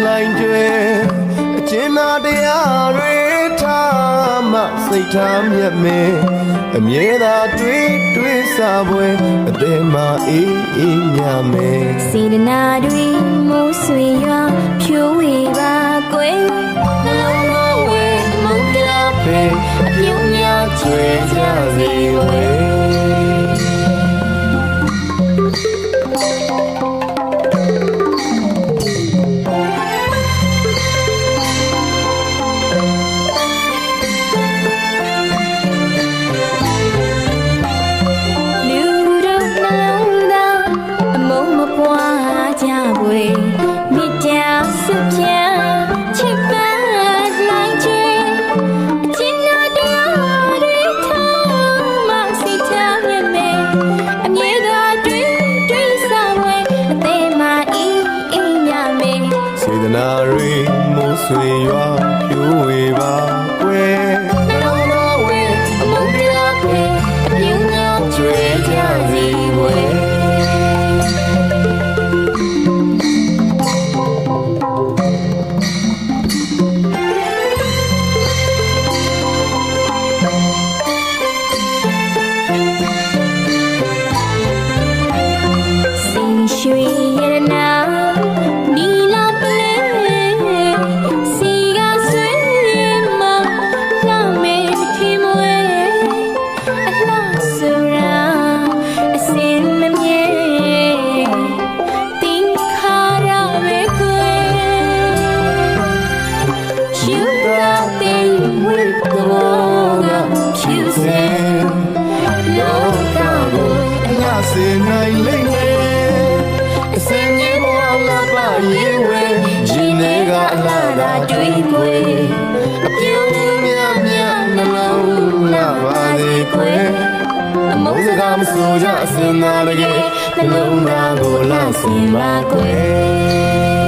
လိုင်းကျွဲအကျဉ်းသားတရားတွေထားမှစိတ်ထားမြတ်မဲအမြဲသာတွေးစားပွဲအသေးမှအေးအေးညမဲစေတနာတွေမိုးဆွေရွာဖြိုးဝေပါကွယ်နှလုံးသားဝဲမုန်းတရားပဲအပြုံးများချွေကြစေဝဲဆွေရွာဖြိုးဝေပါကွယ်နှလုံးသားဝဲအမုန်းတရားပဲအပြင်းများကျွေးကြစီဝဲစေနိုင်လိမ့်မယ်အစင်းကြီးဘဝလာပါရင်ဝဲရှင်နေကအလားသာတွေးခွေအပြုံးများနှလုံးလာပါစေခွေအမုန်းစကားမဆိုကြအစင်သားတကယ်နှလုံးသားကိုလာစင်ပါခွေ